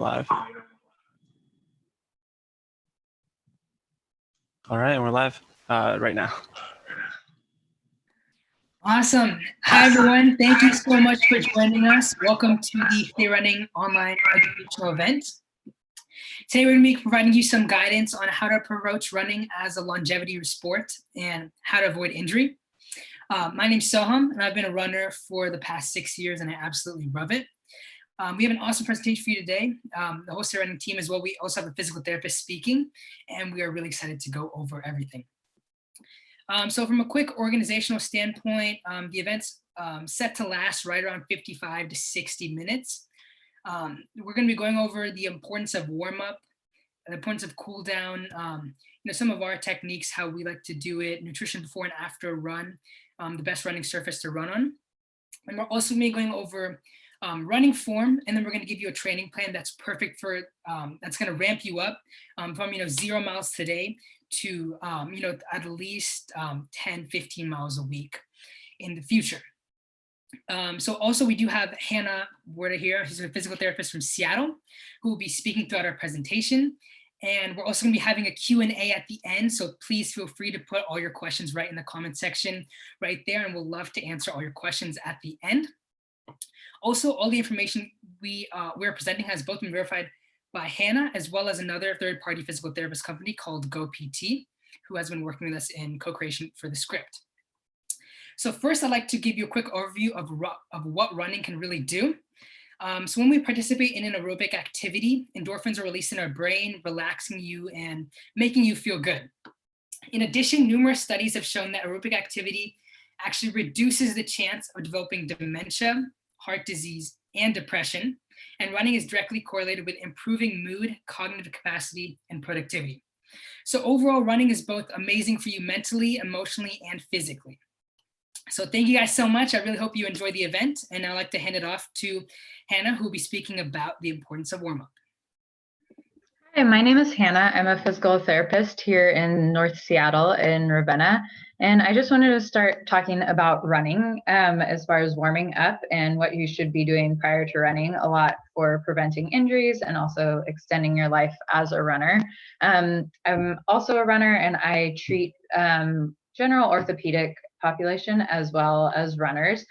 Live. All right, and we're live right now. Awesome. Hi, everyone. Thank you so much for joining us. Welcome to the StayRunning online educational event. Today, we're going to be providing you some guidance on how to approach running as a longevity sport and how to avoid injury. My name is Soham, and I've been a runner for the past 6 years, and I absolutely love it. We have an awesome presentation for you today. The whole StayRunning team as well. We also have a physical therapist speaking, and we are really excited to go over everything. So from a quick organizational standpoint, the event's set to last right around 55 to 60 minutes. We're going to be going over the importance of warm-up, the importance of cool down, some of our techniques, how we like to do it, nutrition before and after a run, the best running surface to run on. And we're also going to be going over running form, and then we're going to give you a training plan that's perfect for, that's going to ramp you up from 0 miles today to at least 10, 15 miles a week in the future. So also we do have Hannah Werder here. She's a physical therapist from Seattle who will be speaking throughout our presentation. And we're also going to be having a Q&A at the end. So please feel free to put all your questions right in the comment section right there. And we'll love to answer all your questions at the end. Also, all the information we're presenting has both been verified by Hannah as well as another third-party physical therapist company called GoPT, who has been working with us in co-creation for the script. So first, I'd like to give you a quick overview of what running can really do. So when we participate in an aerobic activity, endorphins are released in our brain, relaxing you and making you feel good. In addition, numerous studies have shown that aerobic activity actually reduces the chance of developing dementia, heart disease, and depression. And running is directly correlated with improving mood, cognitive capacity, and productivity. So overall, running is both amazing for you mentally, emotionally, and physically. So thank you guys so much. I really hope you enjoy the event. And I'd like to hand it off to Hannah, who will be speaking about the importance of warm-up. Hi, my name is Hannah. I'm a physical therapist here in North Seattle in Ravenna. And I just wanted to start talking about running as far as warming up and what you should be doing prior to running, a lot for preventing injuries and also extending your life as a runner. I'm also a runner, and I treat general orthopedic population as well as runners,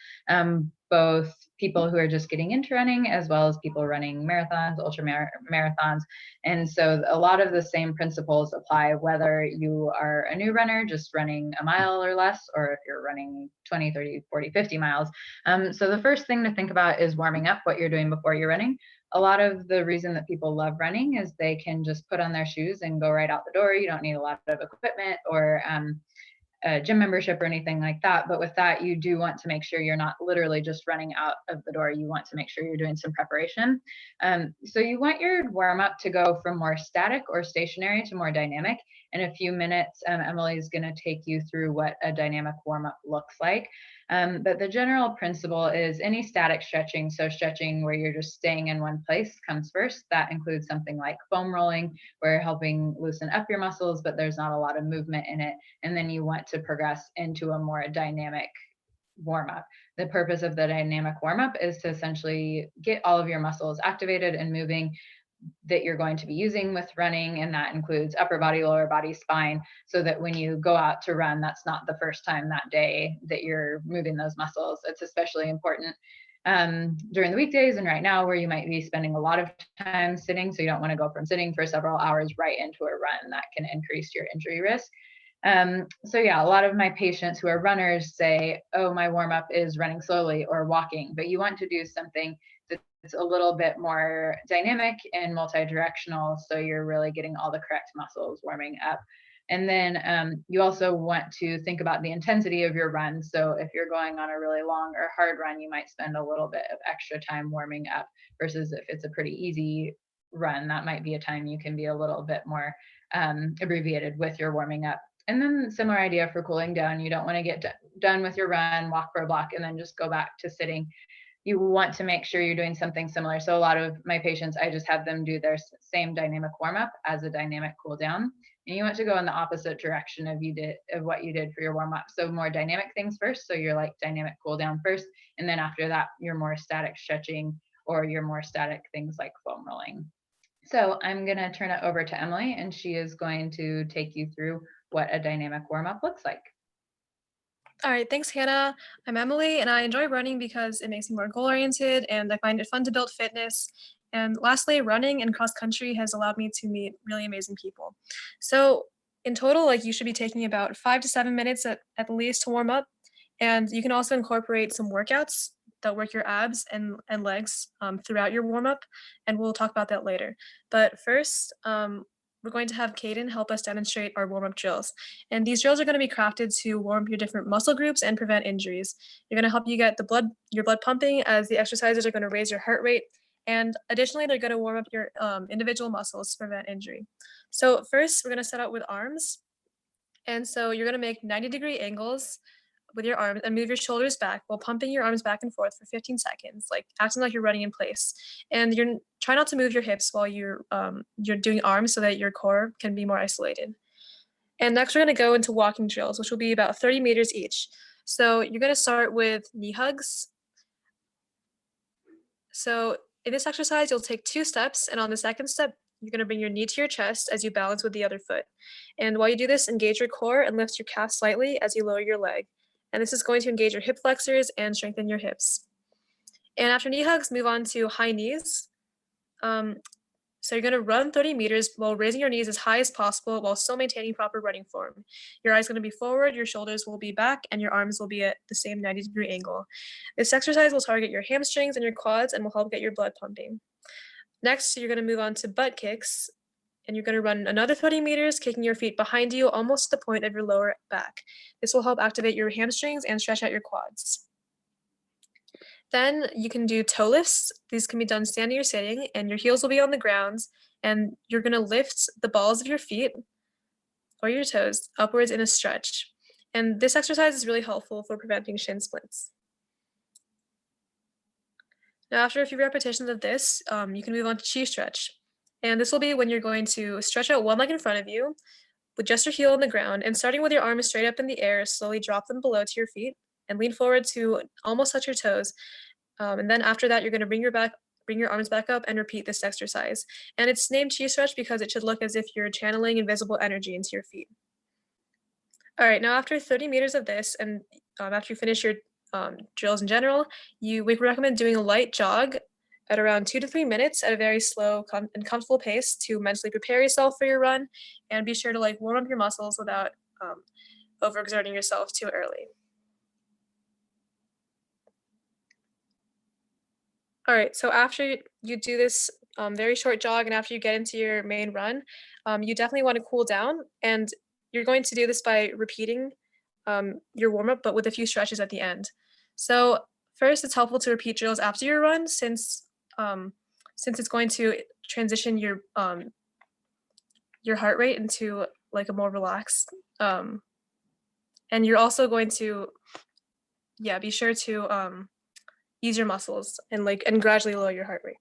both people who are just getting into running as well as people running marathons, ultra marathons. And so a lot of the same principles apply whether you are a new runner just running a mile or less, or if you're running 20, 30, 40, 50 miles. So the first thing to think about is warming up, what you're doing before you're running. A lot of the reason that people love running is they can just put on their shoes and go right out the door. You don't need a lot of equipment or a gym membership or anything like that. But with that, you do want to make sure you're not literally just running out of the door. You want to make sure you're doing some preparation. So you want your warm up to go from more static or stationary to more dynamic. In a few minutes, Emily is going to take you through what a dynamic warm up looks like. But the general principle is any static stretching, so stretching where you're just staying in one place, comes first. That includes something like foam rolling, where you're helping loosen up your muscles, but there's not a lot of movement in it. And then you want to progress into a more dynamic warm up. The purpose of the dynamic warm up is to essentially get all of your muscles activated and moving that you're going to be using with running, and that includes upper body, lower body, spine, so that when you go out to run, that's not the first time that day that you're moving those muscles. It's especially important during the weekdays and right now, where you might be spending a lot of time sitting, so you don't want to go from sitting for several hours right into a run. That can increase your injury risk. So yeah, a lot of my patients who are runners say, oh, my warm up is running slowly or walking, but you want to do something that's a little bit more dynamic and multi-directional, so you're really getting all the correct muscles warming up. And then you also want to think about the intensity of your run. So if you're going on a really long or hard run, you might spend a little bit of extra time warming up, versus if it's a pretty easy run, that might be a time you can be a little bit more abbreviated with your warming up. And then similar idea for cooling down. You don't want to get done with your run, walk for a block, and then just go back to sitting. You want to make sure you're doing something similar. So a lot of my patients, I just have them do their same dynamic warm up as a dynamic cool down. And you want to go in the opposite direction of what you did for your warm up. So more dynamic things first. So you're like dynamic cool down first. And then after that, your more static stretching or your more static things like foam rolling. So I'm going to turn it over to Emily, and she is going to take you through what a dynamic warm-up looks like. All right, thanks, Hannah. I'm Emily, and I enjoy running because it makes me more goal-oriented, and I find it fun to build fitness. And lastly, running and cross-country has allowed me to meet really amazing people. So in total, like you should be taking about 5 to 7 minutes at least to warm up. And you can also incorporate some workouts that work your abs and legs throughout your warm-up, and we'll talk about that later. But first, we're going to have Kaden help us demonstrate our warm-up drills. And these drills are going to be crafted to warm up your different muscle groups and prevent injuries. They're going to help you get your blood pumping, as the exercises are going to raise your heart rate. And additionally, they're going to warm up your individual muscles to prevent injury. So first, we're going to set out with arms. And so you're going to make 90-degree angles with your arms and move your shoulders back while pumping your arms back and forth for 15 seconds, like acting like you're running in place. And try not to move your hips while you're doing arms, so that your core can be more isolated. And next we're going to go into walking drills, which will be about 30 meters each. So you're going to start with knee hugs. So in this exercise, you'll take 2 steps, and on the second step, you're going to bring your knee to your chest as you balance with the other foot. And while you do this, engage your core and lift your calf slightly as you lower your leg. And this is going to engage your hip flexors and strengthen your hips. And after knee hugs, move on to high knees. So you're going to run 30 meters while raising your knees as high as possible while still maintaining proper running form. Your eyes are going to be forward, your shoulders will be back, and your arms will be at the same 90-degree angle. This exercise will target your hamstrings and your quads and will help get your blood pumping. Next, you're going to move on to butt kicks. And you're going to run another 30 meters, kicking your feet behind you almost to the point of your lower back. This will help activate your hamstrings and stretch out your quads. Then you can do toe lifts. These can be done standing or sitting, and your heels will be on the ground, and you're going to lift the balls of your feet or your toes upwards in a stretch. And this exercise is really helpful for preventing shin splints. Now, after a few repetitions of this, you can move on to chi stretch. And this will be when you're going to stretch out one leg in front of you with just your heel on the ground, and starting with your arms straight up in the air, slowly drop them below to your feet and lean forward to almost touch your toes. And then after that, you're going to bring your arms back up and repeat this exercise. And it's named chi stretch because it should look as if you're channeling invisible energy into your feet. All right, now after 30 meters of this, and after you finish your drills in general, we recommend doing a light jog at around 2 to 3 minutes at a very slow and comfortable pace to mentally prepare yourself for your run, and be sure to warm up your muscles without overexerting yourself too early. All right, so after you do this very short jog and after you get into your main run, you definitely want to cool down, and you're going to do this by repeating your warm-up, but with a few stretches at the end. So first, it's helpful to repeat drills after your run, since it's going to transition your heart rate into a more relaxed, and you're also going to be sure to ease your muscles and gradually lower your heart rate.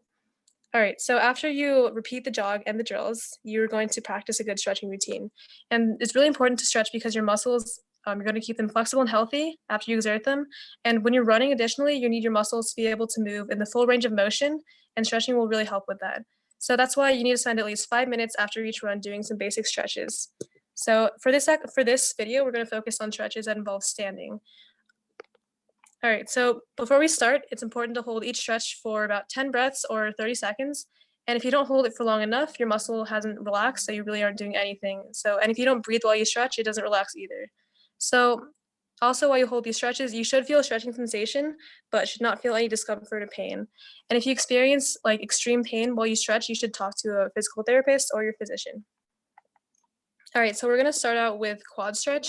All right, so after you repeat the jog and the drills, you're going to practice a good stretching routine. And it's really important to stretch because your muscles, you're going to keep them flexible and healthy after you exert them. And when you're running, additionally, you need your muscles to be able to move in the full range of motion, and stretching will really help with that. So that's why you need to spend at least 5 minutes after each run doing some basic stretches. So for this video, we're going to focus on stretches that involve standing. All right, so before we start, it's important to hold each stretch for about 10 breaths or 30 seconds. And if you don't hold it for long enough, your muscle hasn't relaxed, so you really aren't doing anything. And if you don't breathe while you stretch, it doesn't relax either. So also, while you hold these stretches, you should feel a stretching sensation, but should not feel any discomfort or pain. And if you experience extreme pain while you stretch, you should talk to a physical therapist or your physician. All right, so we're gonna start out with quad stretch,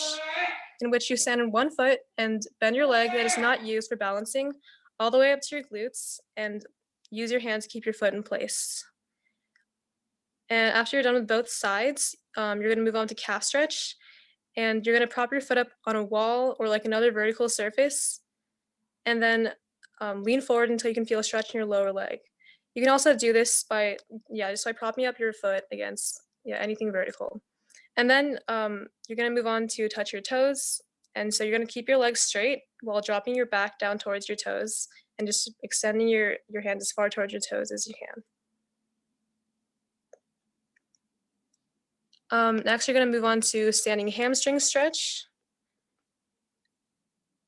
in which you stand on one foot and bend your leg that is not used for balancing all the way up to your glutes, and use your hands to keep your foot in place. And after you're done with both sides, you're going to move on to calf stretch, and you're going to prop your foot up on a wall or another vertical surface, and then lean forward until you can feel a stretch in your lower leg. You can also do this by propping up your foot against anything vertical. And then you're going to move on to touch your toes. And so you're going to keep your legs straight while dropping your back down towards your toes and just extending your hands as far towards your toes as you can. Next, you're going to move on to standing hamstring stretch.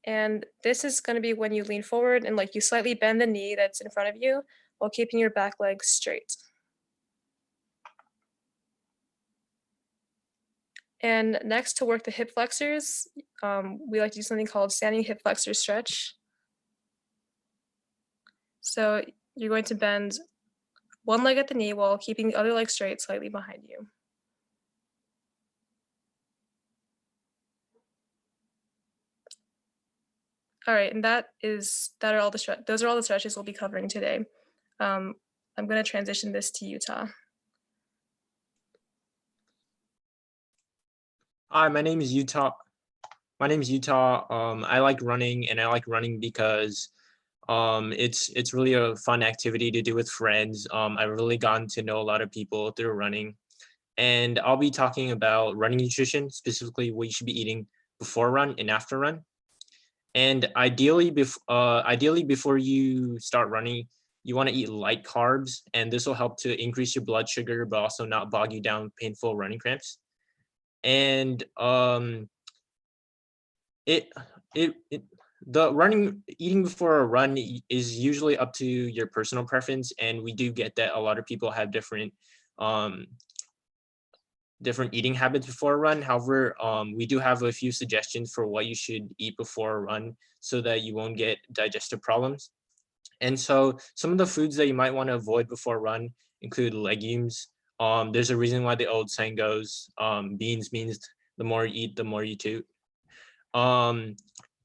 And this is going to be when you lean forward and like you slightly bend the knee that's in front of you while keeping your back leg straight. And next, to work the hip flexors, we like to do something called standing hip flexor stretch. So you're going to bend one leg at the knee while keeping the other leg straight slightly behind you. All right, and those are all the stretches we'll be covering today. I'm going to transition this to Utah. Hi, my name is Utah. I like running, and I like running because it's really a fun activity to do with friends. I've really gotten to know a lot of people through running, and I'll be talking about running nutrition, specifically what you should be eating before run and after run. And ideally before you start running, you want to eat light carbs, and this will help to increase your blood sugar, but also not bog you down with painful running cramps. And eating before a run is usually up to your personal preference, and we do get that a lot of people have different eating habits before a run. However, we do have a few suggestions for what you should eat before a run so that you won't get digestive problems. And so some of the foods that you might want to avoid before a run include legumes. There's a reason why the old saying goes, beans means the more you eat, the more you toot.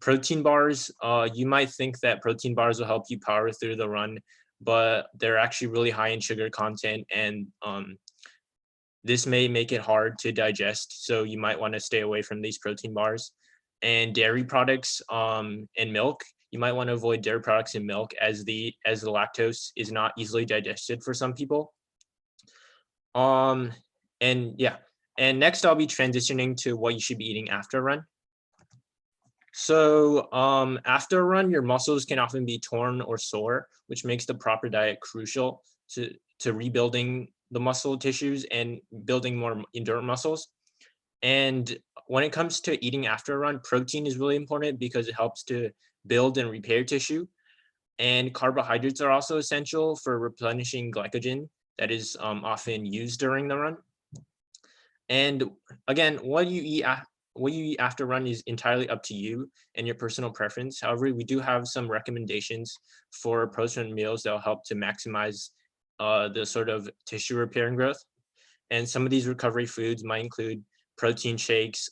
Protein bars, you might think that protein bars will help you power through the run, but they're actually really high in sugar content, and this may make it hard to digest, so you might want to stay away from these protein bars. And dairy products and milk, you might want to avoid dairy products and milk as the lactose is not easily digested for some people. And next I'll be transitioning to what you should be eating after a run. So after a run, your muscles can often be torn or sore, which makes the proper diet crucial to rebuilding the muscle tissues and building more endurance muscles. And when it comes to eating after a run, protein is really important because it helps to build and repair tissue. And carbohydrates are also essential for replenishing glycogen that is often used during the run. And again, what you eat after run is entirely up to you and your personal preference. However, we do have some recommendations for post-run meals that will help to maximize the sort of tissue repair and growth. And some of these recovery foods might include protein shakes,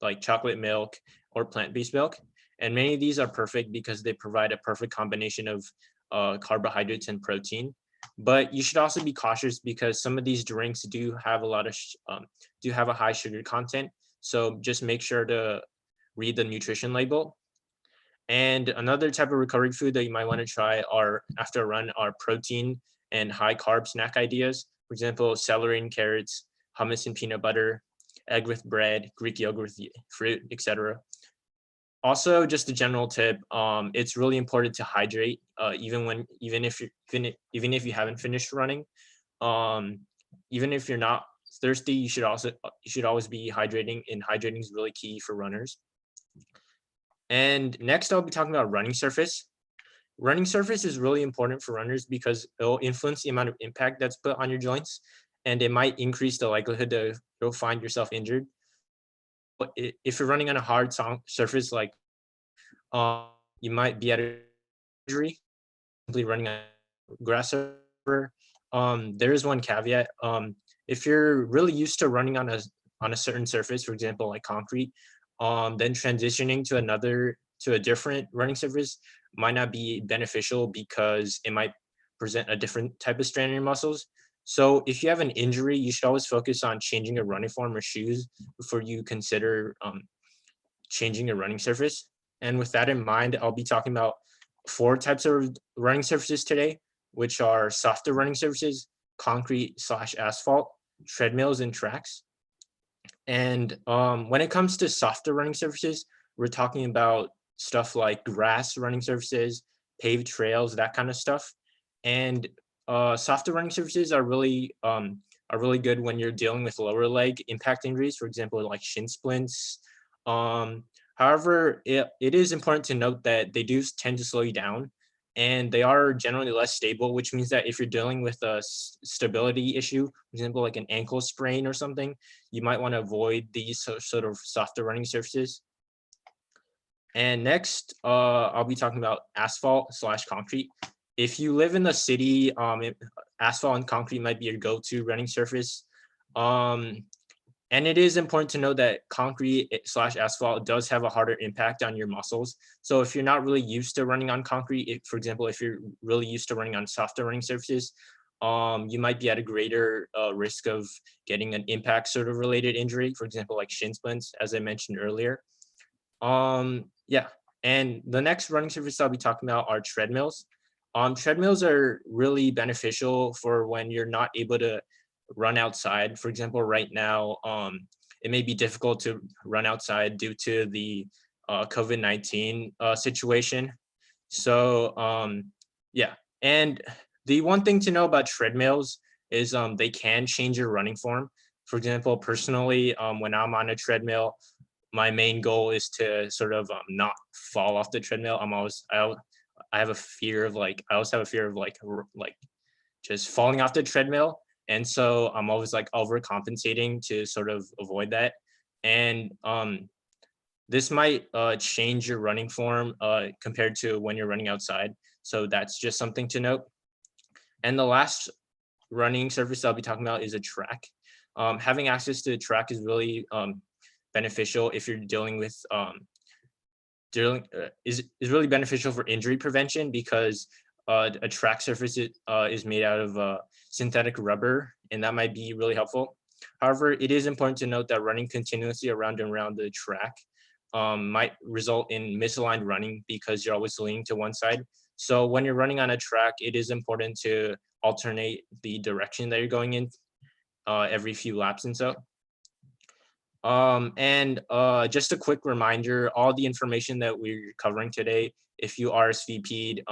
like chocolate milk or plant-based milk. And many of these are perfect because they provide a perfect combination of carbohydrates and protein. But you should also be cautious because some of these drinks do have a high sugar content. So just make sure to read the nutrition label. And another type of recovery food that you might want to try after a run are protein and high carb snack ideas. For example, celery and carrots, hummus and peanut butter, egg with bread, Greek yogurt with fruit, etc. Also, just a general tip, it's really important to hydrate even if you haven't finished running. Even if you're not thirsty, you should always be hydrating, and hydrating is really key for runners. And next I'll be talking about running surface. Running surface is really important for runners because it will influence the amount of impact that's put on your joints, and it might increase the likelihood that you'll find yourself injured. But if you're running on a hard surface, like you might be at an injury simply running on grass surface. There is one caveat. If you're really used to running on a certain surface, for example, like concrete, then transitioning to a different running surface might not be beneficial because it might present a different type of strain in your muscles. So if you have an injury, you should always focus on changing your running form or shoes before you consider changing your running surface. And with that in mind, I'll be talking about 4 types of running surfaces today, which are softer running surfaces, concrete/asphalt, treadmills, and tracks. And when it comes to softer running surfaces, we're talking about stuff like grass running surfaces, paved trails, that kind of stuff. And softer running surfaces are really are really good when you're dealing with lower leg impact injuries, for example, like shin splints. However, it is important to note that they do tend to slow you down, and they are generally less stable, which means that if you're dealing with a stability issue, for example, like an ankle sprain or something, you might want to avoid these sort of softer running surfaces. And next, I'll be talking about asphalt/concrete. If you live in the city, asphalt and concrete might be your go-to running surface. And it is important to know that concrete/asphalt does have a harder impact on your muscles. So if you're not really used to running on concrete, for example, if you're really used to running on softer running surfaces, you might be at a greater risk of getting an impact sort of related injury, for example, like shin splints, as I mentioned earlier. Yeah, and the next running surface I'll be talking about are treadmills. Treadmills are really beneficial for when you're not able to run outside. For example, right now, it may be difficult to run outside due to the COVID-19 situation. So yeah, and the one thing to know about treadmills is they can change your running form. For example, personally, when I'm on a treadmill, my main goal is to sort of not fall off the treadmill. I have a fear of I always have a fear of like just falling off the treadmill. And so I'm always like overcompensating to sort of avoid that. And this might change your running form compared to when you're running outside. So that's just something to note. And the last running surface I'll be talking about is a track. Having access to a track is really beneficial if you're dealing with is really beneficial for injury prevention, because a track surface is made out of synthetic rubber, and that might be really helpful. However, it is important to note that running continuously around and around the track might result in misaligned running because you're always leaning to one side. So when you're running on a track, it is important to alternate the direction that you're going in every few laps and so. Just a quick reminder, all the information that we're covering today, if you RSVP'd,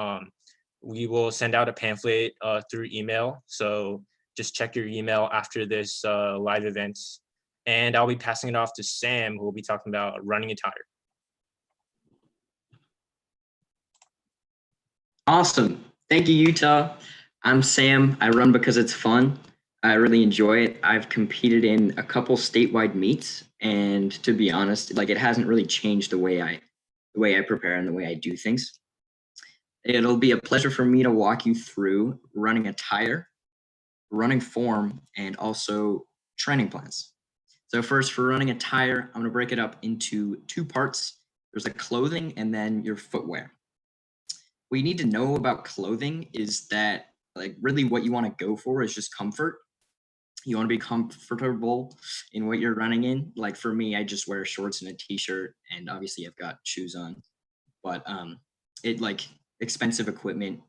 we will send out a pamphlet through email. So just check your email after this live event. And I'll be passing it off to Sam, who will be talking about running attire. Awesome. Thank you, Utah. I'm Sam. I run because it's fun. I really enjoy it. I've competed in a couple statewide meets, and to be honest, it hasn't really changed the way I prepare and the way I do things. It'll be a pleasure for me to walk you through running attire, running form, and also training plans. So first, for running attire, I'm going to break it up into two parts. There's the clothing and then your footwear. What you need to know about clothing is that really what you want to go for is just comfort. You want to be comfortable in what you're running in. Like for me, I just wear shorts and a t-shirt, and obviously I've got shoes on. But expensive equipment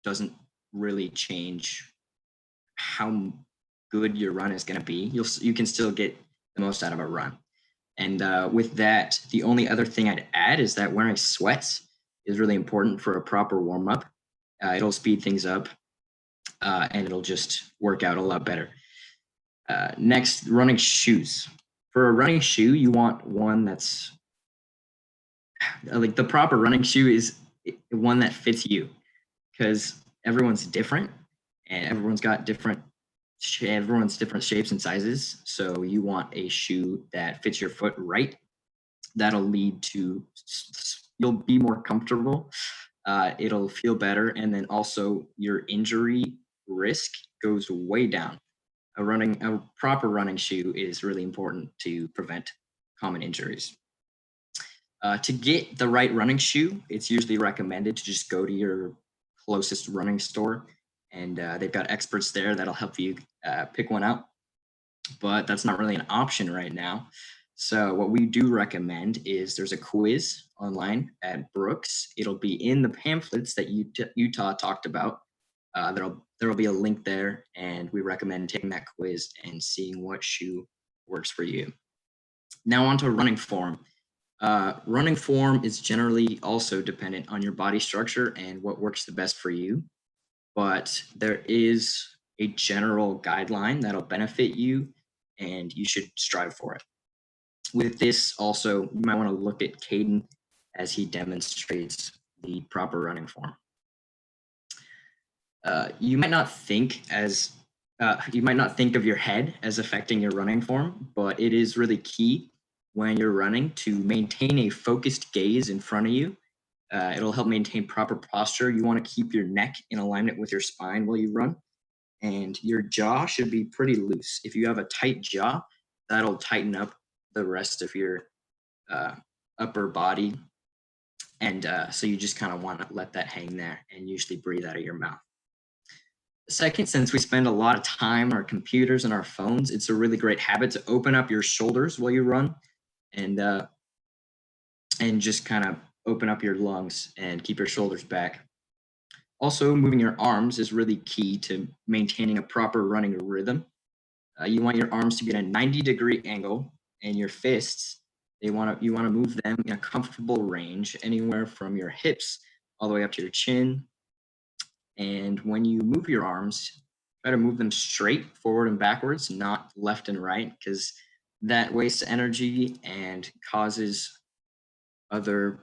doesn't really change how good your run is going to be. You can still get the most out of a run. And with that, the only other thing I'd add is that wearing sweats is really important for a proper warm up. It'll speed things up, and it'll just work out a lot better. Next, running shoes. For a running shoe, you want one that's the proper running shoe is one that fits you, because everyone's different and everyone's different shapes and sizes. So you want a shoe that fits your foot right. That'll lead to you'll be more comfortable. It'll feel better, and then also your injury risk goes way down. A proper running shoe is really important to prevent common injuries. To get the right running shoe, it's usually recommended to just go to your closest running store, and they've got experts there that'll help you pick one out. But that's not really an option right now. So what we do recommend is there's a quiz online at Brooks. It'll be in the pamphlets that Utah talked about. There'll be a link there, and we recommend taking that quiz and seeing what shoe works for you. Now on to running form. Running form is generally also dependent on your body structure and what works the best for you. But there is a general guideline that'll benefit you, and you should strive for it. With this, also, you might want to look at Caden as he demonstrates the proper running form. You might not think of your head as affecting your running form, but it is really key when you're running to maintain a focused gaze in front of you. It'll help maintain proper posture. You want to keep your neck in alignment with your spine while you run, and your jaw should be pretty loose. If you have a tight jaw, that'll tighten up the rest of your upper body. And so you just kind of want to let that hang there and usually breathe out of your mouth. Second, since we spend a lot of time on our computers and our phones, it's a really great habit to open up your shoulders while you run, and just kind of open up your lungs and keep your shoulders back. Also, moving your arms is really key to maintaining a proper running rhythm. You want your arms to be at a 90-degree angle, and your fists, you want to move them in a comfortable range, anywhere from your hips all the way up to your chin. And when you move your arms, try to move them straight forward and backwards, not left and right, because that wastes energy and causes other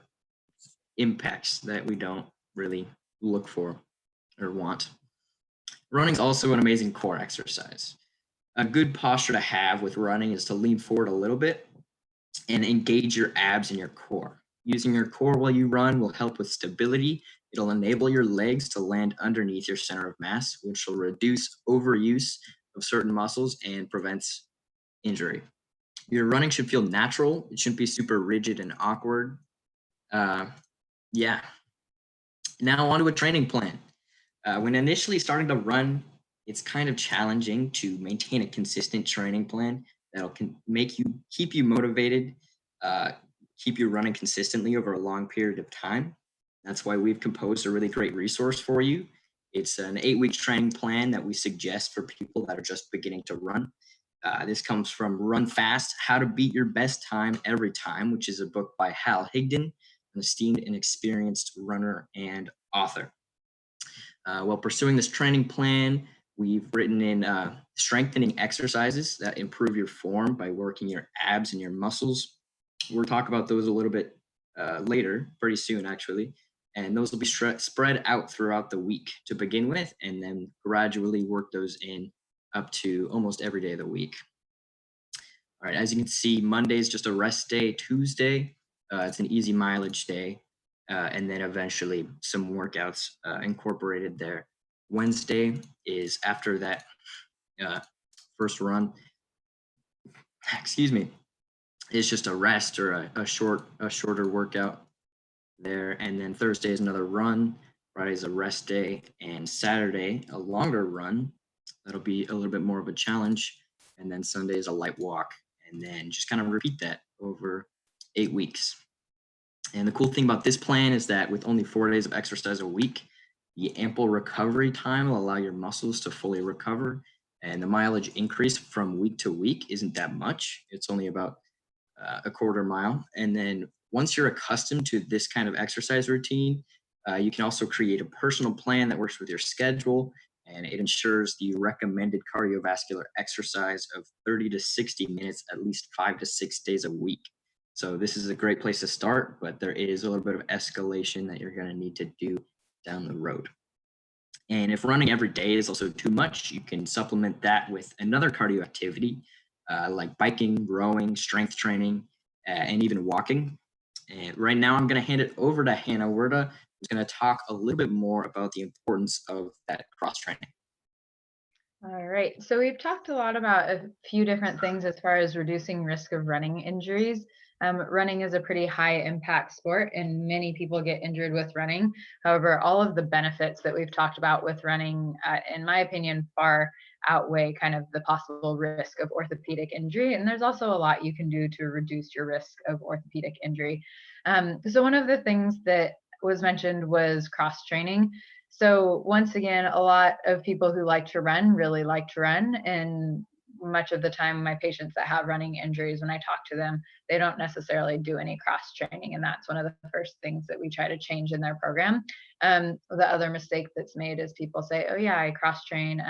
impacts that we don't really look for or want. Running is also an amazing core exercise. A good posture to have with running is to lean forward a little bit and engage your abs and your core. Using your core while you run will help with stability. It'll enable your legs to land underneath your center of mass, which will reduce overuse of certain muscles and prevents injury. Your running should feel natural. It shouldn't be super rigid and awkward. Yeah. Now on to a training plan. When initially starting to run, it's kind of challenging to maintain a consistent training plan that'll keep you motivated, keep you running consistently over a long period of time. That's why we've composed a really great resource for you. It's an 8-week training plan that we suggest for people that are just beginning to run. This comes from Run Fast, How to Beat Your Best Time Every Time, which is a book by Hal Higdon, an esteemed and experienced runner and author. While pursuing this training plan, we've written in strengthening exercises that improve your form by working your abs and your muscles. We'll talk about those a little bit later, pretty soon actually, and those will be spread out throughout the week to begin with, and then gradually work those in up to almost every day of the week. All right, as you can see, Monday is just a rest day. Tuesday, it's an easy mileage day, and then eventually some workouts incorporated there. Wednesday is after that first run. Excuse me. It's just a rest or a shorter workout there, and then Thursday is another run. Friday is a rest day, and Saturday a longer run. That'll be a little bit more of a challenge, and then Sunday is a light walk, and then just kind of repeat that over 8 weeks. And the cool thing about this plan is that with only 4 days of exercise a week, the ample recovery time will allow your muscles to fully recover, and the mileage increase from week to week isn't that much. It's only about a quarter mile. And then once you're accustomed to this kind of exercise routine, you can also create a personal plan that works with your schedule, and it ensures the recommended cardiovascular exercise of 30 to 60 minutes, at least 5 to 6 days a week. So this is a great place to start, but there is a little bit of escalation that you're going to need to do down the road. And if running every day is also too much, you can supplement that with another cardio activity like biking, rowing, strength training, and even walking. And right now I'm going to hand it over to Hannah Werda, who's going to talk a little bit more about the importance of that cross training. All right, so we've talked a lot about a few different things as far as reducing risk of running injuries. Running is a pretty high impact sport, and many people get injured with running. However, all of the benefits that we've talked about with running, in my opinion, far outweigh kind of the possible risk of orthopedic injury. And there's also a lot you can do to reduce your risk of orthopedic injury. So one of the things that was mentioned was cross training. So once again, a lot of people who like to run really like to run, and much of the time my patients that have running injuries, when I talk to them, they don't necessarily do any cross training, and that's one of the first things that we try to change in their program. The other mistake that's made is people say, oh yeah, I cross train,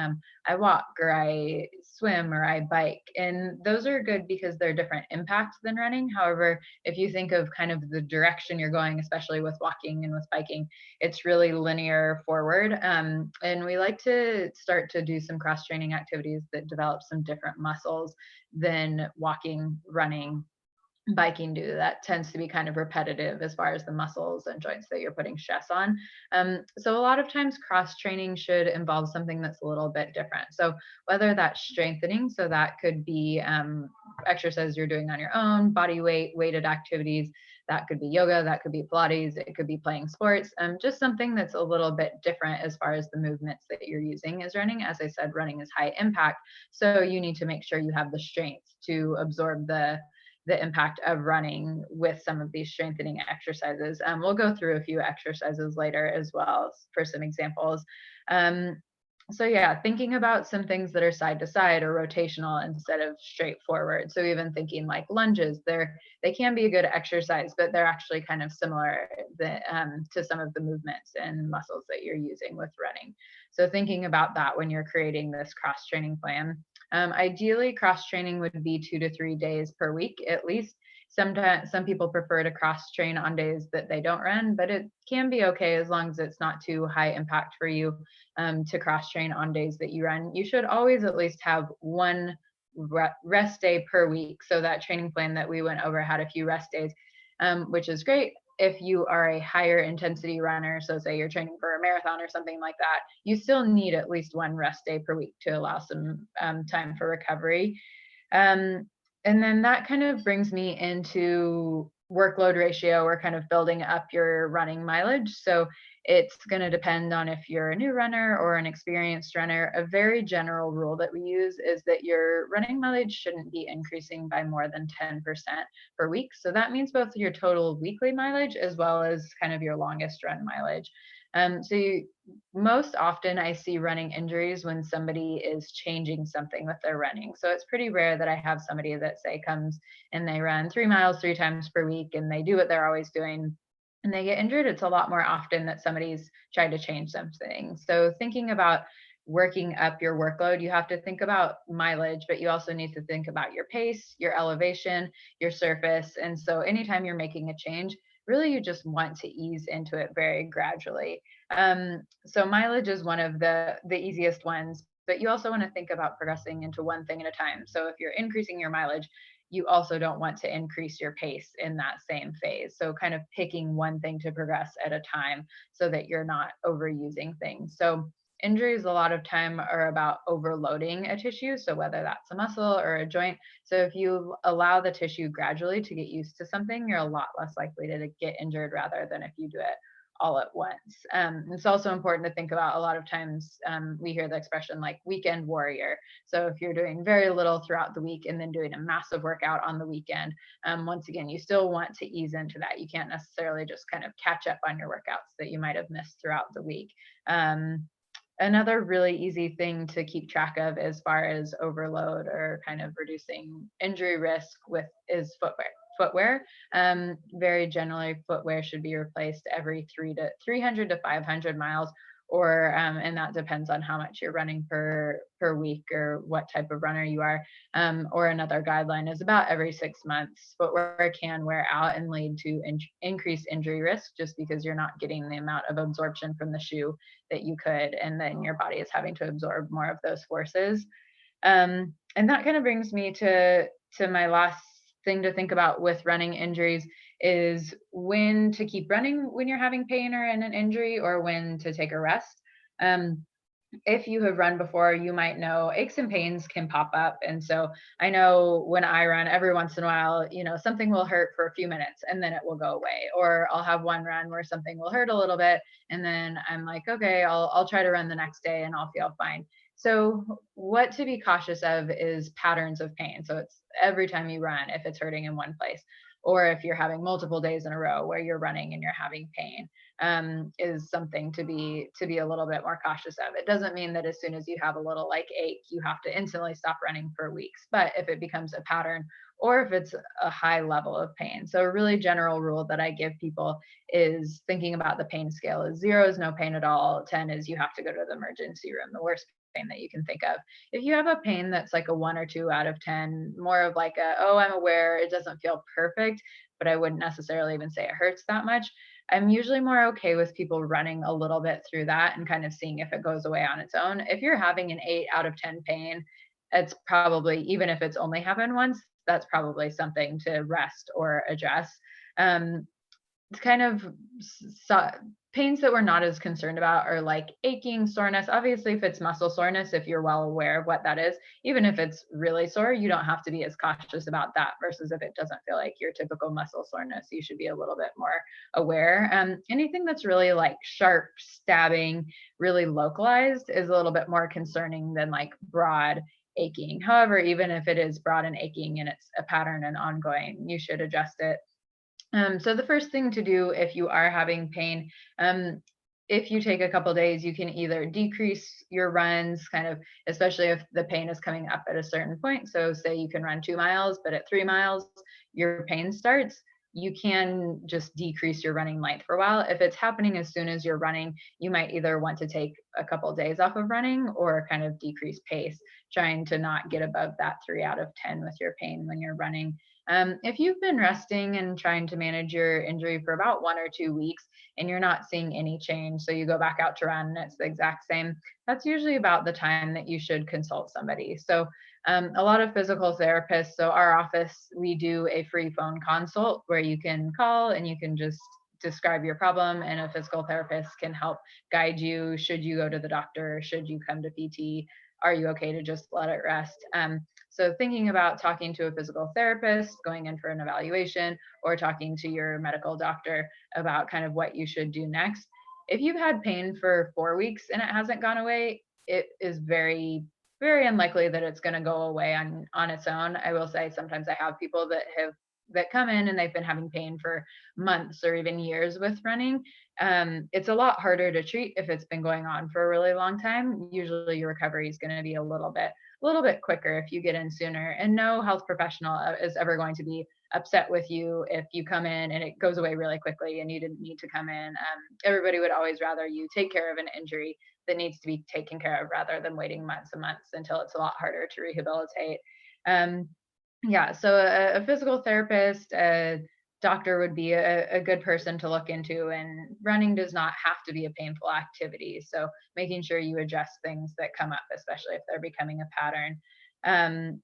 I walk, or I swim, or I bike. And those are good because they're different impacts than running. However, if you think of kind of the direction you're going, especially with walking and with biking, it's really linear forward. And we like to start to do some cross training activities that develop some different muscles than walking, running, biking do. That tends to be kind of repetitive as far as the muscles and joints that you're putting stress on. So a lot of times cross training should involve something that's a little bit different. So whether that's strengthening, so that could be exercises you're doing on your own, body weight, weighted activities, that could be yoga, that could be Pilates, it could be playing sports, just something that's a little bit different as far as the movements that you're using as running. As I said, running is high impact, so you need to make sure you have the strength to absorb the impact of running with some of these strengthening exercises. We'll go through a few exercises later as well for some examples. So yeah, thinking about some things that are side to side or rotational instead of straightforward. So even thinking like lunges, they can be a good exercise, but they're actually kind of similar to some of the movements and muscles that you're using with running. So thinking about that when you're creating this cross training plan. Ideally, cross training would be 2 to 3 days per week at least. Sometimes some people prefer to cross train on days that they don't run, but it can be okay as long as it's not too high impact for you to cross train on days that you run. You should always at least have one rest day per week. So that training plan that we went over had a few rest days, which is great. If you are a higher intensity runner, so say you're training for a marathon or something like that, you still need at least one rest day per week to allow some time for recovery. And then that kind of brings me into workload ratio, or kind of building up your running mileage. So it's going to depend on if you're a new runner or an experienced runner. A very general rule that we use is that your running mileage shouldn't be increasing by more than 10% per week. So that means both your total weekly mileage as well as kind of your longest run mileage. Most often I see running injuries when somebody is changing something with their running. So it's pretty rare that I have somebody that say comes and they run 3 miles 3 times per week and they do what they're always doing and they get injured. It's a lot more often that somebody's tried to change something. So thinking about working up your workload, you have to think about mileage, but you also need to think about your pace, your elevation, your surface. And so anytime you're making a change, really you just want to ease into it very gradually. So mileage is one of the easiest ones, but you also want to think about progressing into one thing at a time. So if you're increasing your mileage, you also don't want to increase your pace in that same phase. So kind of picking one thing to progress at a time so that you're not overusing things. So injuries a lot of time are about overloading a tissue. So whether that's a muscle or a joint. So if you allow the tissue gradually to get used to something, you're a lot less likely to get injured rather than if you do it all at once. It's also important to think about, a lot of times we hear the expression like weekend warrior. So if you're doing very little throughout the week and then doing a massive workout on the weekend, once again, you still want to ease into that. You can't necessarily just kind of catch up on your workouts that you might have missed throughout the week. Another really easy thing to keep track of as far as overload or kind of reducing injury risk is footwear. Very generally, footwear should be replaced every 300 to 500 miles, or and that depends on how much you're running per week or what type of runner you are. Or another guideline is about every 6 months. Footwear can wear out and lead to increased injury risk just because you're not getting the amount of absorption from the shoe that you could, and then your body is having to absorb more of those forces. And that kind of brings me to my last thing to think about with running injuries is when to keep running when you're having pain or an injury, or when to take a rest. If you have run before, you might know aches and pains can pop up. And so I know when I run, every once in a while, something will hurt for a few minutes and then it will go away. Or I'll have one run where something will hurt a little bit and then I'm like, okay, I'll try to run the next day and I'll feel fine. So what to be cautious of is patterns of pain. So it's every time you run, if it's hurting in one place. or if you're having multiple days in a row where you're running and you're having pain, is something to be a little bit more cautious of. It doesn't mean that as soon as you have a little like ache, you have to instantly stop running for weeks, but if it becomes a pattern or if it's a high level of pain. So a really general rule that I give people is thinking about the pain scale is 0 is no pain at all, 10 is you have to go to the emergency room, the worst pain that you can think of. If you have a pain that's like a 1 or 2 out of 10, more of like a, oh, I'm aware it doesn't feel perfect, but I wouldn't necessarily even say it hurts that much, I'm usually more okay with people running a little bit through that and kind of seeing if it goes away on its own. If you're having an 8 out of 10 pain, it's probably, even if it's only happened once, that's probably something to rest or address. It's kind of pains that we're not as concerned about are like aching, soreness. Obviously, if it's muscle soreness, if you're well aware of what that is, even if it's really sore, you don't have to be as cautious about that versus if it doesn't feel like your typical muscle soreness, you should be a little bit more aware. Anything that's really like sharp, stabbing, really localized is a little bit more concerning than like broad aching. However, even if it is broad and aching and it's a pattern and ongoing, you should adjust it. So the first thing to do if you are having pain, if you take a couple days, you can either decrease your runs, kind of, especially if the pain is coming up at a certain point. So say you can run 2 miles, but at 3 miles, your pain starts. You can just decrease your running length for a while. If it's happening as soon as you're running, you might either want to take a couple days off of running or kind of decrease pace, trying to not get above that 3 out of 10 with your pain when you're running. If you've been resting and trying to manage your injury for about 1 or 2 weeks and you're not seeing any change, so you go back out to run and it's the exact same, that's usually about the time that you should consult somebody. So a lot of physical therapists, so our office, we do a free phone consult where you can call and you can just describe your problem and a physical therapist can help guide you. Should you go to the doctor? Should you come to PT? Are you okay to just let it rest? So thinking about talking to a physical therapist, going in for an evaluation, or talking to your medical doctor about kind of what you should do next. If you've had pain for 4 weeks and it hasn't gone away, it is very, very unlikely that it's going to go away on its own. I will say sometimes I have people that come in and they've been having pain for months or even years with running. It's a lot harder to treat if it's been going on for a really long time. Usually your recovery is going to be a little bit quicker if you get in sooner, and no health professional is ever going to be upset with you if you come in and it goes away really quickly and you didn't need to come in. Everybody would always rather you take care of an injury that needs to be taken care of rather than waiting months and months until it's a lot harder to rehabilitate. Yeah, so a physical therapist, a doctor would be a good person to look into, and running does not have to be a painful activity. So making sure you adjust things that come up, especially if they're becoming a pattern.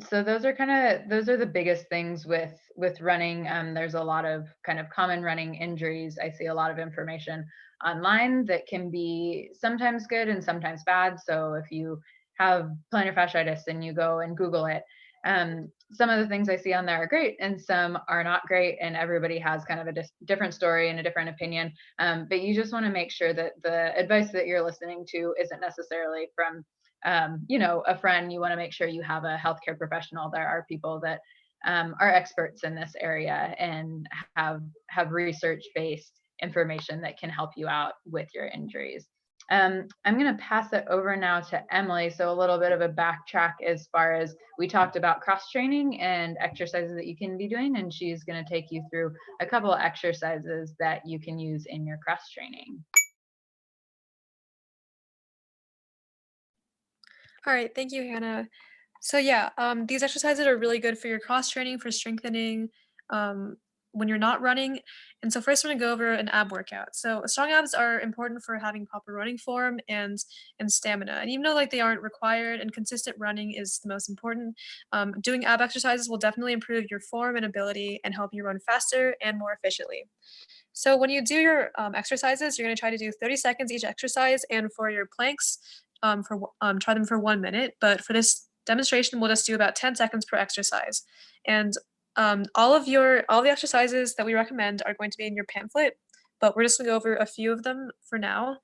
So those are the biggest things with running. There's a lot of kind of common running injuries. I see a lot of information online that can be sometimes good and sometimes bad. So if you have plantar fasciitis and you go and Google it, some of the things I see on there are great and some are not great, and everybody has kind of a different story and a different opinion. But you just want to make sure that the advice that you're listening to isn't necessarily from a friend. You want to make sure you have a healthcare professional. There are people that are experts in this area and have research-based information that can help you out with your injuries. I'm going to pass it over now to Emily. So a little bit of a backtrack as far as we talked about cross training and exercises that you can be doing, and she's going to take you through a couple of exercises that you can use in your cross training. All right, thank you, Hannah. So yeah, these exercises are really good for your cross training, for strengthening when you're not running. And so first I'm gonna go over an ab workout. So strong abs are important for having proper running form and stamina. And even though like they aren't required and consistent running is the most important, doing ab exercises will definitely improve your form and ability and help you run faster and more efficiently. So when you do your exercises, you're gonna try to do 30 seconds each exercise, and for your planks, try them for 1 minute. But for this demonstration, we'll just do about 10 seconds per exercise. And all the exercises that we recommend are going to be in your pamphlet, but we're just gonna go over a few of them for now,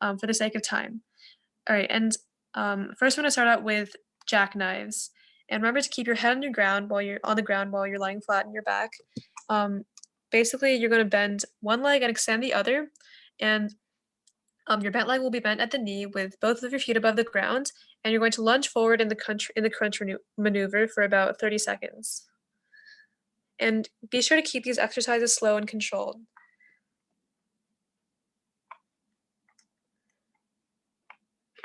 for the sake of time. All right, and first I'm gonna start out with jackknives. And remember to keep your head on your ground while you're on the ground while you're lying flat on your back. Basically, you're going to bend one leg and extend the other, and your bent leg will be bent at the knee with both of your feet above the ground, and you're going to lunge forward in the crunch maneuver for about 30 seconds. And be sure to keep these exercises slow and controlled.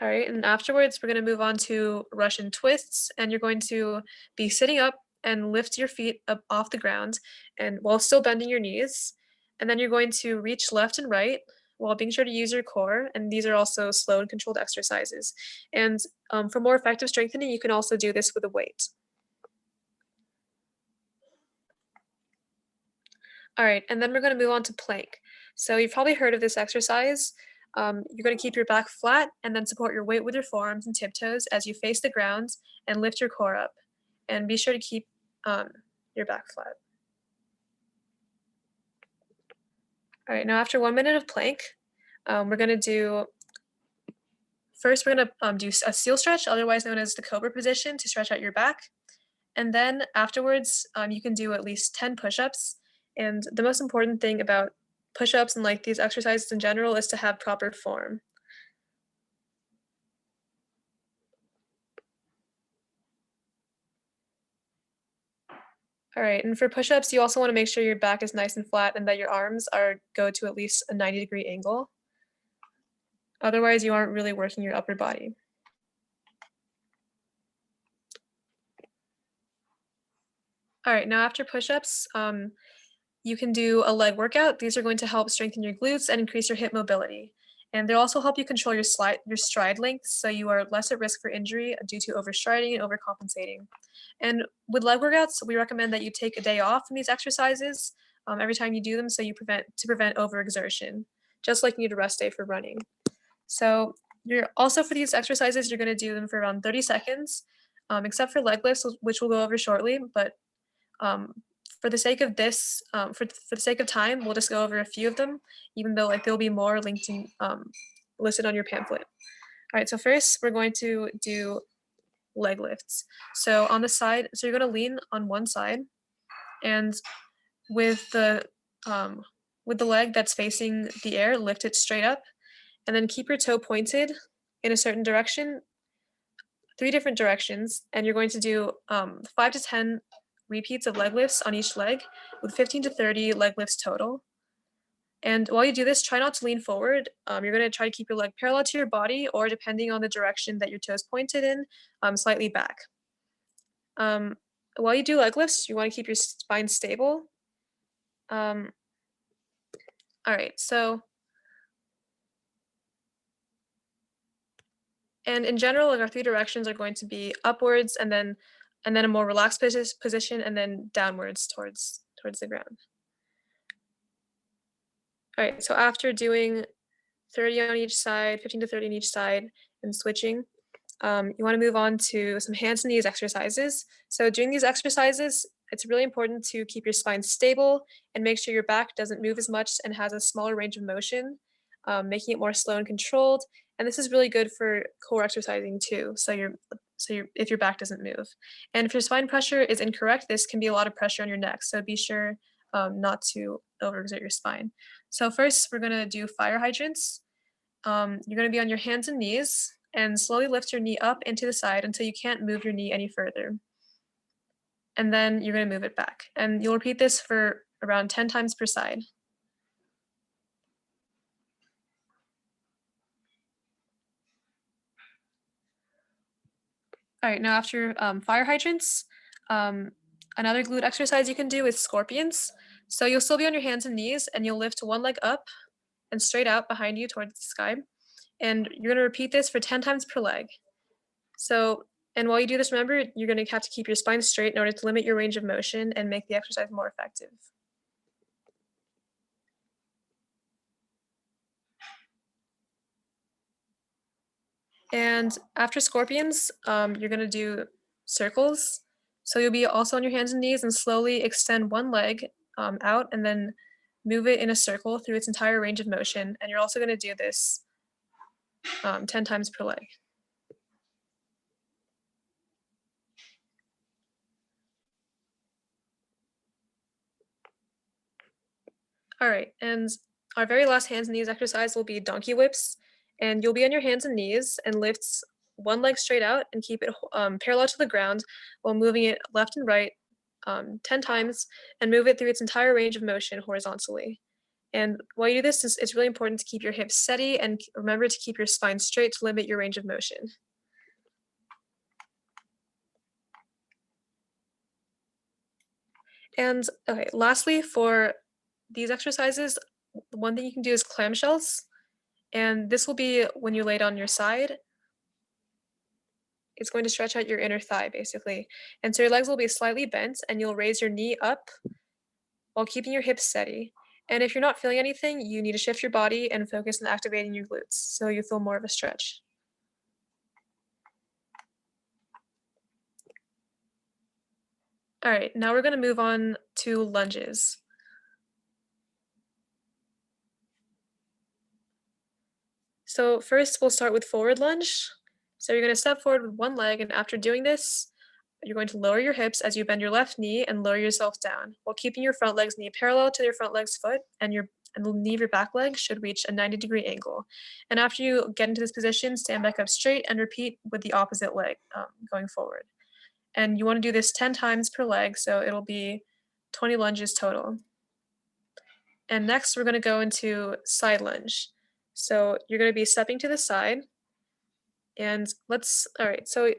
All right, and afterwards, we're going to move on to Russian twists, and you're going to be sitting up and lift your feet up off the ground, and while still bending your knees. And then you're going to reach left and right while being sure to use your core. And these are also slow and controlled exercises. And for more effective strengthening, you can also do this with a weight. All right, and then we're going to move on to plank. So you've probably heard of this exercise. You're going to keep your back flat and then support your weight with your forearms and tiptoes as you face the ground and lift your core up. And be sure to keep your back flat. All right, now after 1 minute of plank, we're going to do, first we're going to do a seal stretch, otherwise known as the cobra position, to stretch out your back. And then afterwards, you can do at least 10 push-ups. And the most important thing about push-ups and like these exercises in general is to have proper form. All right, and for push-ups, you also want to make sure your back is nice and flat and that your arms go to at least a 90-degree angle. Otherwise, you aren't really working your upper body. All right, now after push-ups, you can do a leg workout. These are going to help strengthen your glutes and increase your hip mobility. And they'll also help you control your stride length, so you are less at risk for injury due to overstriding and overcompensating. And with leg workouts, we recommend that you take a day off from these exercises every time you do them, so you prevent overexertion, just like you need a rest day for running. So for these exercises, you're going to do them for around 30 seconds, except for leg lifts, which we'll go over shortly. But for the sake of this, for the sake of time, we'll just go over a few of them, even though there'll be more linked in, listed on your pamphlet. All right, so first we're going to do leg lifts. So on the side, so you're going to lean on one side, and with the leg that's facing the air, lift it straight up, and then keep your toe pointed in a certain direction, 3 different directions, and you're going to do 5 to 10 repeats of leg lifts on each leg with 15 to 30 leg lifts total. And while you do this, try not to lean forward. You're going to try to keep your leg parallel to your body, or depending on the direction that your toes pointed in, slightly back. While you do leg lifts, you want to keep your spine stable. All right, so, and in general, our 3 directions are going to be upwards, and then a more relaxed position, and then downwards towards the ground. All right, so after doing 30 on each side, 15 to 30 on each side, and switching, you want to move on to some hands and knees exercises. So doing these exercises, it's really important to keep your spine stable and make sure your back doesn't move as much and has a smaller range of motion, making it more slow and controlled. And this is really good for core exercising too. If your back doesn't move. And if your spine pressure is incorrect, this can be a lot of pressure on your neck. So be sure not to overexert your spine. So first, we're going to do fire hydrants. You're going to be on your hands and knees and slowly lift your knee up into the side until you can't move your knee any further. And then you're going to move it back. And you'll repeat this for around 10 times per side. All right, now after fire hydrants, another glute exercise you can do is scorpions. So you'll still be on your hands and knees, and you'll lift one leg up and straight out behind you towards the sky. And you're going to repeat this for 10 times per leg. So, and while you do this, remember, you're going to have to keep your spine straight in order to limit your range of motion and make the exercise more effective. And after scorpions, you're going to do circles. So you'll be also on your hands and knees and slowly extend one leg out and then move it in a circle through its entire range of motion. And you're also going to do this 10 times per leg. All right, and our very last hands and knees exercise will be donkey whips, and you'll be on your hands and knees and lift one leg straight out and keep it parallel to the ground while moving it left and right 10 times and move it through its entire range of motion horizontally. And while you do this, it's really important to keep your hips steady and remember to keep your spine straight to limit your range of motion. And okay, lastly, for these exercises, one thing you can do is clamshells. And this will be when you lay down on your side. It's going to stretch out your inner thigh, basically. And so your legs will be slightly bent and you'll raise your knee up while keeping your hips steady. And if you're not feeling anything, you need to shift your body and focus on activating your glutes so you feel more of a stretch. All right, now we're going to move on to lunges. So first we'll start with forward lunge. So you're going to step forward with one leg, and after doing this, you're going to lower your hips as you bend your left knee and lower yourself down while keeping your front leg's knee parallel to your front leg's foot, and the knee of your back leg should reach a 90-degree angle. And after you get into this position, stand back up straight and repeat with the opposite leg going forward. And you want to do this 10 times per leg, so it'll be 20 lunges total. And next we're going to go into side lunge. So you're going to be stepping to the side, and all right, so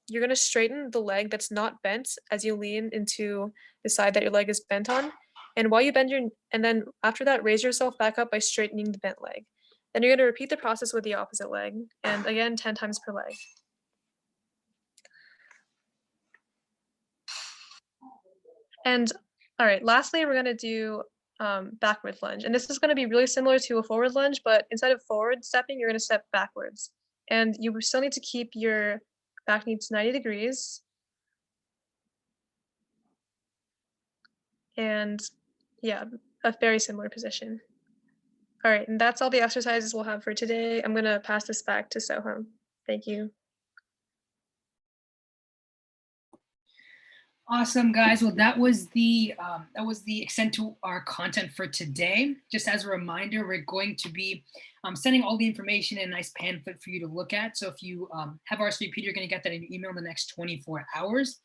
you're going to straighten the leg that's not bent as you lean into the side that your leg is bent on. And while you and then after that, raise yourself back up by straightening the bent leg. Then you're going to repeat the process with the opposite leg, and again, 10 times per leg. And all right, lastly, we're going to do backward lunge. And this is going to be really similar to a forward lunge, but instead of forward stepping, you're going to step backwards. And you still need to keep your back knee to 90 degrees. And yeah, a very similar position. All right, and that's all the exercises we'll have for today. I'm going to pass this back to Soham. Thank you. Awesome, guys. Well, that was the extent to our content for today. Just as a reminder, we're going to be sending all the information in a nice pamphlet for you to look at. So if you have RSVP'd, you're going to get that in your email in the next 24 hours.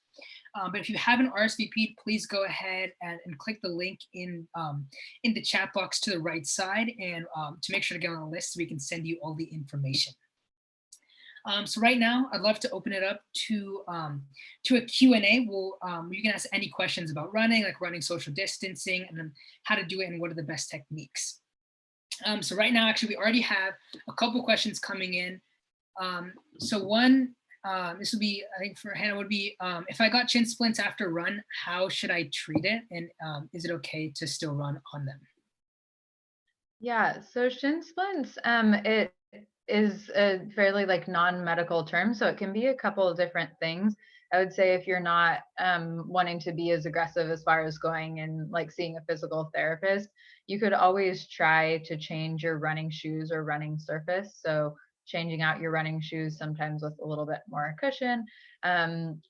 But if you haven't RSVP'd, please go ahead and click the link in the chat box to the right side, and to make sure to get on the list so we can send you all the information. So right now, I'd love to open it up to a Q&A. You can ask any questions about running, like running social distancing, and then how to do it and what are the best techniques. So right now, actually, we already have a couple questions coming in. So one, this would be, I think for Hannah, would be, if I got shin splints after a run, how should I treat it? And is it okay to still run on them? Yeah, so shin splints, it is a fairly like non-medical term, so it can be a couple of different things. I would say if you're not wanting to be as aggressive as far as going and like seeing a physical therapist, you could always try to change your running shoes or running surface. So changing out your running shoes sometimes with a little bit more cushion,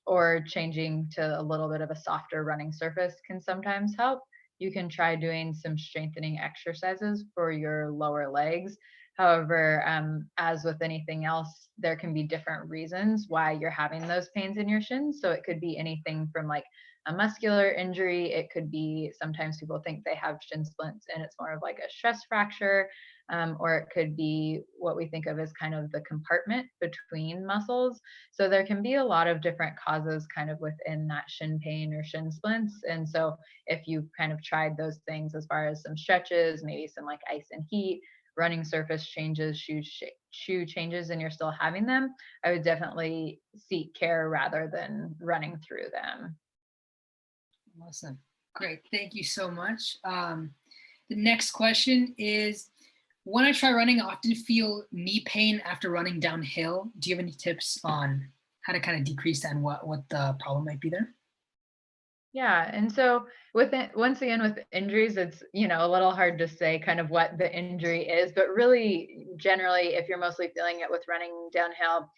or changing to a little bit of a softer running surface can sometimes help. You can try doing some strengthening exercises for your lower legs. However, as with anything else, there can be different reasons why you're having those pains in your shins. So it could be anything from like a muscular injury. It could be sometimes people think they have shin splints and it's more of like a stress fracture, or it could be what we think of as kind of the compartment between muscles. So there can be a lot of different causes kind of within that shin pain or shin splints. And so if you kind of tried those things as far as some stretches, maybe some like ice and heat, running surface changes, shoe changes, and you're still having them, I would definitely seek care rather than running through them. Awesome. Great. Thank you so much. The next question is, when I try running, I often feel knee pain after running downhill. Do you have any tips on how to kind of decrease that and what the problem might be there? Yeah, and so with it, once again with injuries, it's a little hard to say kind of what the injury is, but really generally, if you're mostly feeling it with running downhill,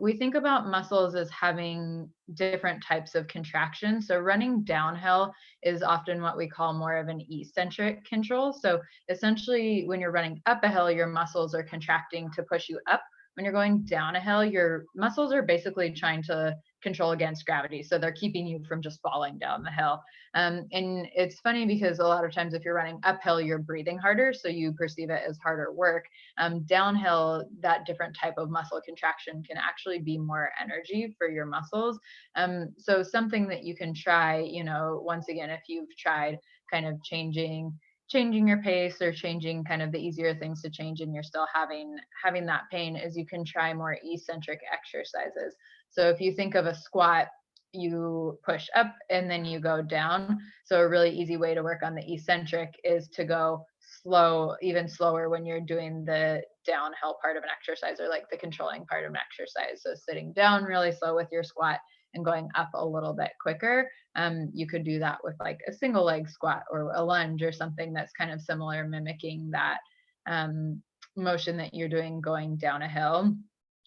We think about muscles as having different types of contraction. So running downhill is often what we call more of an eccentric control. So essentially, when you're running up a hill, your muscles are contracting to push you up. When you're going down a hill, your muscles are basically trying to control against gravity. So they're keeping you from just falling down the hill. And it's funny because a lot of times if you're running uphill, you're breathing harder. So you perceive it as harder work. Downhill, that different type of muscle contraction can actually be more energy for your muscles. So something that you can try, once again, if you've tried kind of changing your pace or changing kind of the easier things to change and you're still having that pain, is you can try more eccentric exercises. So if you think of a squat, you push up and then you go down. So a really easy way to work on the eccentric is to go slow, even slower when you're doing the downhill part of an exercise, or like the controlling part of an exercise. So sitting down really slow with your squat and going up a little bit quicker. You could do that with like a single leg squat or a lunge or something that's kind of similar, mimicking that motion that you're doing going down a hill.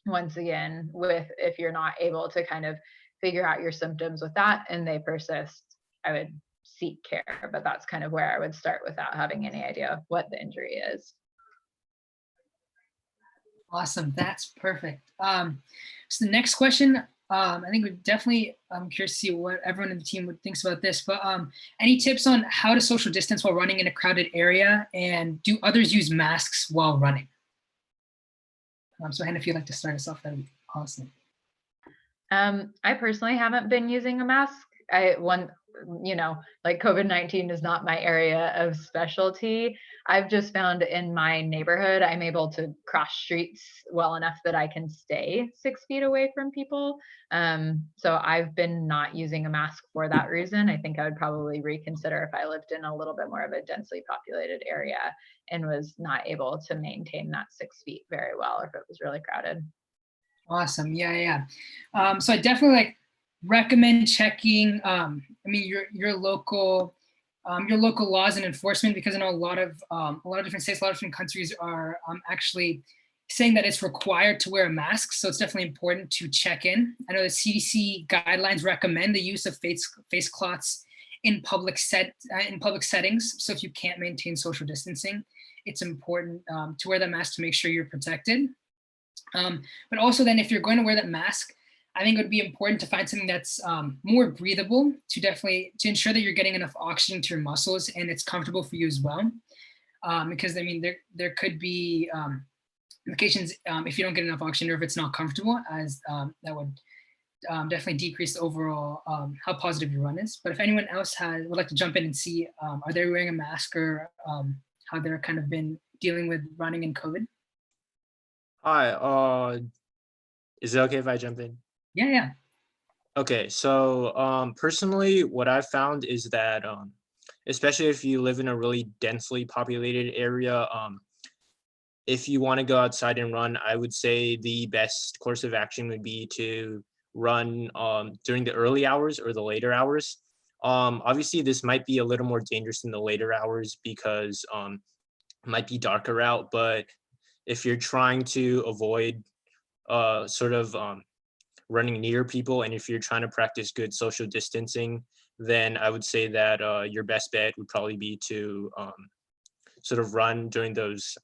Once again, if you're not able to kind of figure out your symptoms with that and they persist, I would seek care. But that's kind of where I would start without having any idea what the injury is. Awesome, that's perfect. So the next question, I think we're definitely curious to see what everyone in the team thinks about this, but any tips on how to social distance while running in a crowded area, and do others use masks while running? So Hannah, if you'd like to start us off, that'd be awesome. I personally haven't been using a mask. Like COVID-19 is not my area of specialty. I've just found in my neighborhood, I'm able to cross streets well enough that I can stay 6 feet away from people. So I've been not using a mask for that reason. I think I would probably reconsider if I lived in a little bit more of a densely populated area and was not able to maintain that 6 feet very well, or if it was really crowded. Awesome. Yeah. So I definitely recommend checking your local laws and enforcement, because I know a lot of different states, a lot of different countries are actually saying that it's required to wear a mask. So it's definitely important to check in. I know the CDC guidelines recommend the use of face cloths in public settings. So if you can't maintain social distancing, it's important to wear that mask to make sure you're protected. But also then if you're going to wear that mask, I think it would be important to find something that's more breathable to ensure that you're getting enough oxygen to your muscles and it's comfortable for you as well. Because there could be implications if you don't get enough oxygen, or if it's not comfortable, as that would definitely decrease the overall how positive your run is. But if anyone else would like to jump in and see, are they wearing a mask, or how they're kind of been dealing with running and COVID? Hi, is it okay if I jump in? Yeah. Okay, so personally, what I've found is that especially if you live in a really densely populated area, if you want to go outside and run, I would say the best course of action would be to run during the early hours or the later hours. Obviously, this might be a little more dangerous in the later hours because it might be darker out, but if you're trying to avoid running near people, and if you're trying to practice good social distancing, then I would say that your best bet would probably be to sort of run during those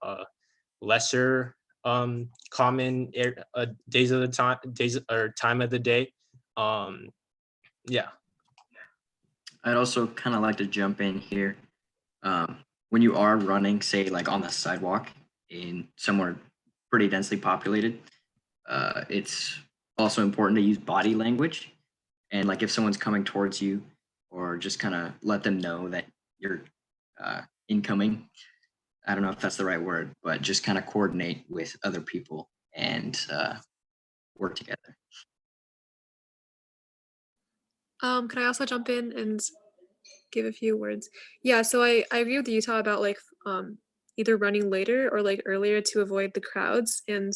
lesser common time of the day. Yeah. I'd also kind of like to jump in here. When you are running, say like on the sidewalk in somewhere pretty densely populated, it's also important to use body language. And like if someone's coming towards you, or just kind of let them know that you're incoming. I don't know if that's the right word, but just kind of coordinate with other people and work together. Can I also jump in and give a few words? Yeah, so I agree with Utah about like either running later or like earlier to avoid the crowds, and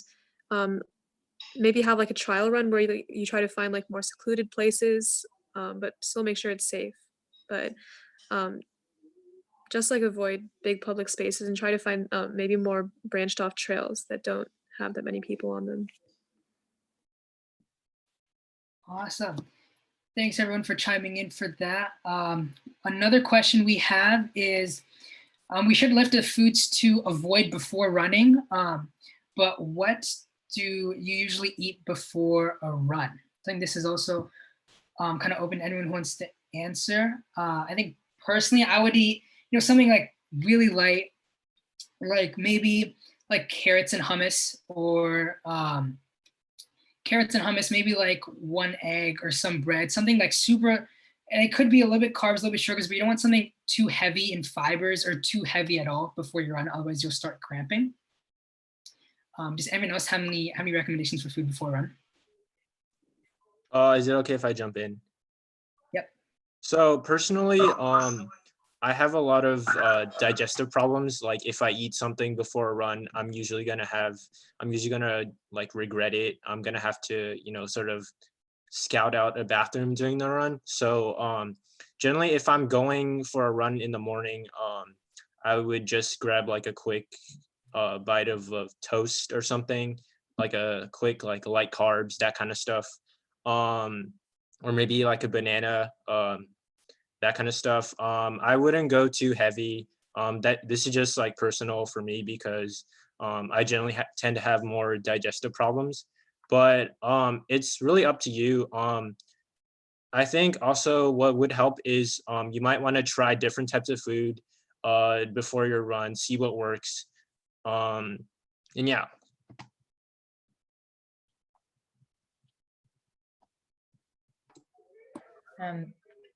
maybe have like a trial run where you try to find like more secluded places, but still make sure it's safe. But just like avoid big public spaces and try to find maybe more branched off trails that don't have that many people on them. Awesome. Thanks everyone for chiming in for that. Another question we have is, we should list the foods to avoid before running, but what do you usually eat before a run? I think this is also kind of open to anyone who wants to answer. I think personally, I would eat, something like really light, like maybe like carrots and hummus, or maybe like one egg or some bread, something like super, and it could be a little bit carbs, a little bit sugars, but you don't want something too heavy in fibers or too heavy at all before you run, otherwise you'll start cramping. Does anyone else have any recommendations for food before a run? Is it okay if I jump in? Yep. So personally, I have a lot of digestive problems. Like if I eat something before a run, I'm usually gonna like regret it. I'm gonna have to, sort of scout out a bathroom during the run. So generally, if I'm going for a run in the morning, I would just grab like a quick bite of toast or something, like a quick, like light carbs, that kind of stuff. Or maybe like a banana, that kind of stuff. I wouldn't go too heavy. This is just like personal for me because I generally tend to have more digestive problems, but it's really up to you. I think also what would help is you might want to try different types of food before your run, see what works. And yeah.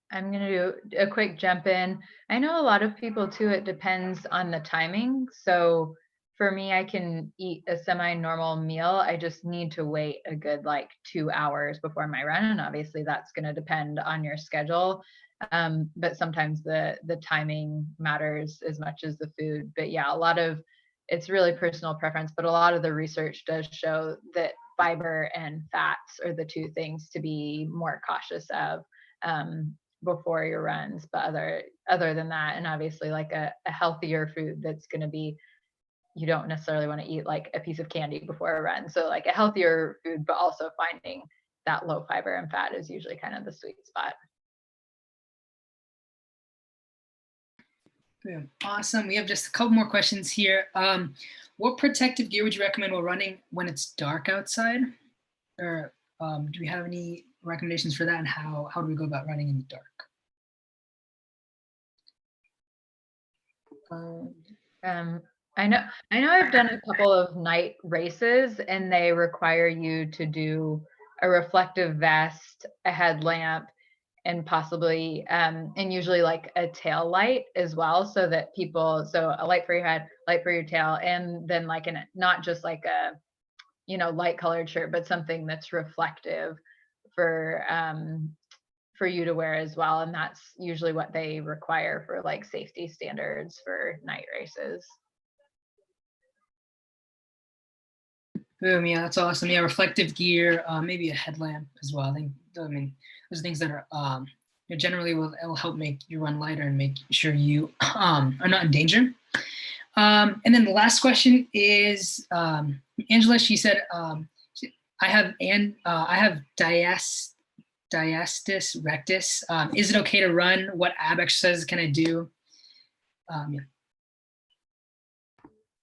I'm going to do a quick jump in. I know a lot of people too, it depends on the timing. So for me, I can eat a semi-normal meal. I just need to wait a good like 2 hours before my run. And obviously that's going to depend on your schedule. But sometimes the timing matters as much as the food. But yeah, it's really personal preference, but a lot of the research does show that fiber and fats are the two things to be more cautious of before your runs. But other than that, and obviously like a healthier food that's going to be, you don't necessarily want to eat like a piece of candy before a run. So like a healthier food, but also finding that low fiber and fat is usually kind of the sweet spot. Awesome. We have just a couple more questions here. What protective gear would you recommend while running when it's dark outside? Or do we have any recommendations for that, and how do we go about running in the dark? I know I've done a couple of night races and they require you to do a reflective vest, a headlamp, and possibly and usually like a tail light as well, so that so a light for your head, light for your tail, and then like not just like a light colored shirt, but something that's reflective for you to wear as well. And that's usually what they require for like safety standards for night races. Boom, yeah, that's awesome. Yeah, reflective gear, maybe a headlamp as well. I mean, those things that are generally will help make you run lighter and make sure you are not in danger. And then the last question is Angela. She said, I have diastasis rectus. Is it okay to run? What ab exercises can I do? Yeah.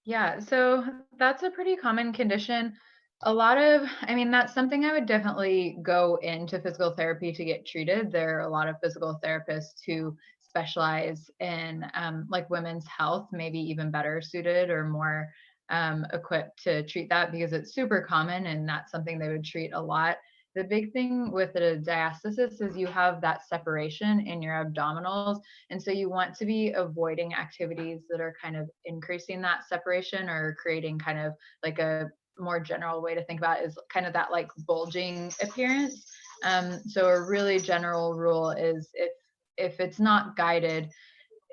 Yeah, so that's a pretty common condition. That's something I would definitely go into physical therapy to get treated. There are a lot of physical therapists who specialize in like women's health, maybe even better suited or more equipped to treat that, because it's super common and that's something they would treat a lot. The big thing with a diastasis is you have that separation in your abdominals. And so you want to be avoiding activities that are kind of increasing that separation or creating kind of like a more general way to think about it is kind of that like bulging appearance. So a really general rule is if it's not guided,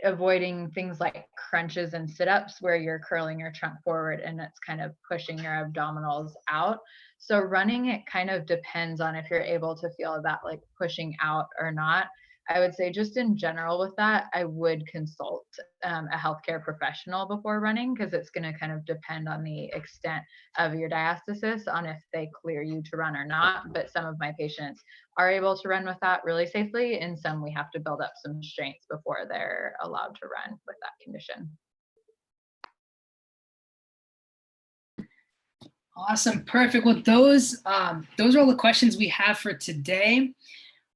avoiding things like crunches and sit-ups where you're curling your trunk forward and it's kind of pushing your abdominals out. So running, it kind of depends on if you're able to feel that like pushing out or not. I would say just in general with that, I would consult a healthcare professional before running, because it's going to kind of depend on the extent of your diastasis on if they clear you to run or not. But some of my patients are able to run with that really safely, and some we have to build up some strength before they're allowed to run with that condition. Awesome, perfect. Well, those are all the questions we have for today.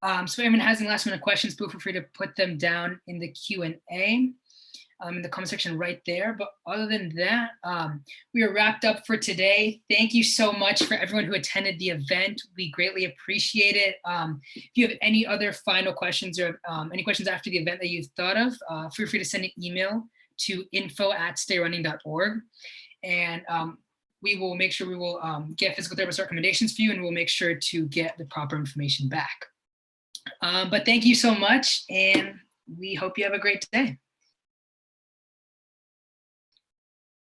So if anyone has any last minute questions, feel free to put them down in the Q&A in the comment section right there. But other than that, we are wrapped up for today. Thank you so much for everyone who attended the event. We greatly appreciate it. If you have any other final questions or any questions after the event that you've thought of, feel free to send an email to info@stayrunning.org. And we will make sure we will get physical therapist recommendations for you, and we'll make sure to get the proper information back. But thank you so much, and we hope you have a great day.